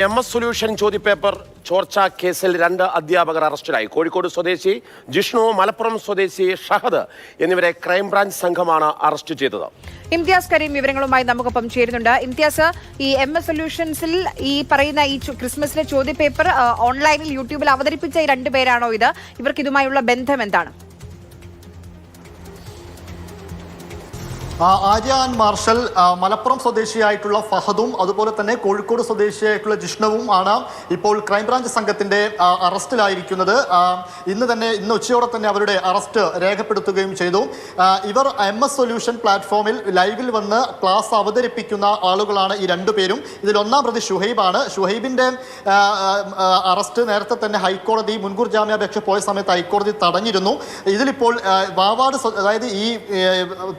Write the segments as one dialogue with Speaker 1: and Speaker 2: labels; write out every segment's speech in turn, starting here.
Speaker 1: MS solution ചോദ്യപേപ്പർ ചോർച്ചാ കേസിൽ 2 അധ്യാപകർ അറസ്റ്റിലായി. കോഴിക്കോട് സ്വദേശി ജിഷ്ണു, മലപ്പുറം സ്വദേശി ഷഹദ് എന്നിവരെ ക്രൈംബ്രാഞ്ച് സംഘമാണ് അറസ്റ്റ് ചെയ്തത്.
Speaker 2: ഇംതിയാസ് കരീം വിവരങ്ങളുമായി നമുക്കൊപ്പം ചേരുന്നുണ്ട്. ഇംതിയാസ്, ഈ MS സൊല്യൂഷൻസിൽ ഈ പറയുന്ന ഈ ക്രിസ്മസിലെ ചോദ്യപേപ്പർ ഓൺലൈനിൽ യൂട്യൂബിൽ അവതരിപ്പിച്ച ഈ 2 പേരാണോ ഇത്? ഇവർക്ക് ഇതുമായുള്ള ബന്ധം എന്താണ്?
Speaker 3: ആര്യാൻ മാർഷൽ, മലപ്പുറം സ്വദേശിയായിട്ടുള്ള ഫഹദും അതുപോലെ തന്നെ കോഴിക്കോട് സ്വദേശിയായിട്ടുള്ള ജിഷ്ണവും ആണ് ഇപ്പോൾ ക്രൈംബ്രാഞ്ച് സംഘത്തിന്റെ അറസ്റ്റിലായിരിക്കുന്നത്. ഇന്ന് ഉച്ചയോടെ തന്നെ അവരുടെ അറസ്റ്റ് രേഖപ്പെടുത്തുകയും ചെയ്തു. ഇവർ MS സൊല്യൂഷൻ പ്ലാറ്റ്ഫോമിൽ ലൈവിൽ വന്ന് ക്ലാസ് അവതരിപ്പിക്കുന്ന ആളുകളാണ് ഈ 2 പേരും. ഇതിൽ ഒന്നാം പ്രതി ഷുഹൈബാണ്. ഷുഹൈബിന്റെ അറസ്റ്റ് നേരത്തെ തന്നെ ഹൈക്കോടതി മുൻകൂർ ജാമ്യാപേക്ഷ പോയ സമയത്ത് ഹൈക്കോടതി തടഞ്ഞിരുന്നു. ഇതിലിപ്പോൾ വാവാട്, അതായത് ഈ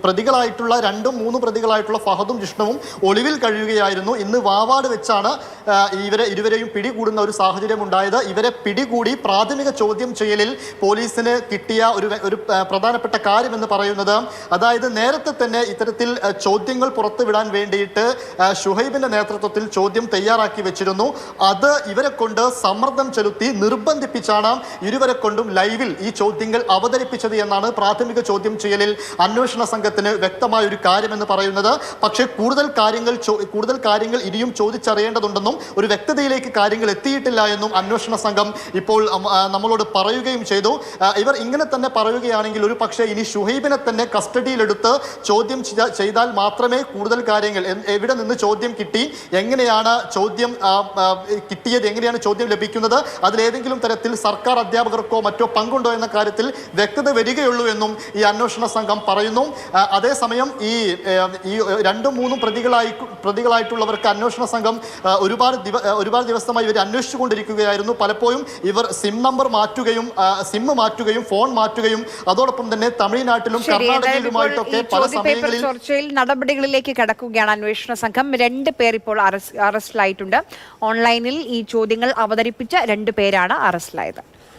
Speaker 3: പ്രതികളായിട്ടുള്ള 2-3 പ്രതികളായിട്ടുള്ള ഫഹദും ജിഷ്ണവും ഒളിവിൽ കഴിയുകയായിരുന്നു. ഇന്ന് വാവാട് വെച്ചാണ് ഇരുവരെയും പിടികൂടുന്ന ഒരു സാഹചര്യം ഉണ്ടായത്. ഇവരെ പിടികൂടി പ്രാഥമിക ചോദ്യം ചെയ്യലിൽ പോലീസിന് കിട്ടിയ ഒരു പ്രധാനപ്പെട്ട കാര്യമെന്ന് പറയുന്നത്, അതായത് നേരത്തെ തന്നെ ഇത്തരത്തിൽ ചോദ്യങ്ങൾ പുറത്തുവിടാൻ വേണ്ടിയിട്ട് ഷുഹൈബിന്റെ നേതൃത്വത്തിൽ ചോദ്യം തയ്യാറാക്കി വെച്ചിരുന്നു. അത് ഇവരെ കൊണ്ട് സമ്മർദ്ദം ചെലുത്തി നിർബന്ധിപ്പിച്ചാണ് ഇരുവരെ കൊണ്ടും ലൈവിൽ ഈ ചോദ്യങ്ങൾ അവതരിപ്പിച്ചത് എന്നാണ് പ്രാഥമിക ചോദ്യം ചെയ്യലിൽ അന്വേഷണ സംഘത്തിന് വ്യക്തമായ ഒരു കാര്യമെന്ന് പറയുന്നത്. പക്ഷേ കൂടുതൽ കാര്യങ്ങൾ ഇനിയും ചോദിച്ചറിയേണ്ടതുണ്ടെന്നും ഒരു വ്യക്തതയിലേക്ക് കാര്യങ്ങൾ എത്തിയിട്ടില്ല എന്നും അന്വേഷണ സംഘം ഇപ്പോൾ നമ്മളോട് പറയുകയും ചെയ്തു. ഇവർ ഇങ്ങനെ തന്നെ പറയുകയാണെങ്കിൽ ഒരു പക്ഷേ ഇനി ഷുഹൈബിനെ തന്നെ കസ്റ്റഡിയിലെടുത്ത് ചോദ്യം ചെയ്താൽ മാത്രമേ കൂടുതൽ കാര്യങ്ങൾ, എവിടെ നിന്ന് ചോദ്യം കിട്ടി, എങ്ങനെയാണ് ചോദ്യം കിട്ടിയത്, എങ്ങനെയാണ് ചോദ്യം ലഭിക്കുന്നത്, അതിലേതെങ്കിലും തരത്തിൽ സർക്കാർ അധ്യാപകർക്കോ മറ്റോ പങ്കുണ്ടോ എന്ന കാര്യത്തിൽ വ്യക്തത വരികയുള്ളൂ എന്നും ഈ അന്വേഷണ സംഘം പറയുന്നു. അതേസമയം ഈ 2-3 പ്രതികളായിട്ടുള്ളവർക്ക് അന്വേഷണ സംഘം ഒരുപാട് ദിവസമായി ഇവർ അന്വേഷിച്ചുകൊണ്ടിരിക്കുകയായിരുന്നു. പലപ്പോഴും ഇവർ സിം മാറ്റുകയും ഫോൺ മാറ്റുകയും അതോടൊപ്പം തന്നെ തമിഴ്നാട്ടിലും കർണാടകയിലുമായിട്ടൊക്കെ പല സമയങ്ങളിൽ
Speaker 2: ചർച്ചയിൽ നടപടികളിലേക്ക് കടക്കുകയാണ് അന്വേഷണ സംഘം. 2 പേർ ഇപ്പോൾ അറസ്റ്റിലായിട്ടുണ്ട്. ഓൺലൈനിൽ ഈ ചോദ്യങ്ങൾ അവതരിപ്പിച്ച 2 പേരാണ് അറസ്റ്റിലായത്.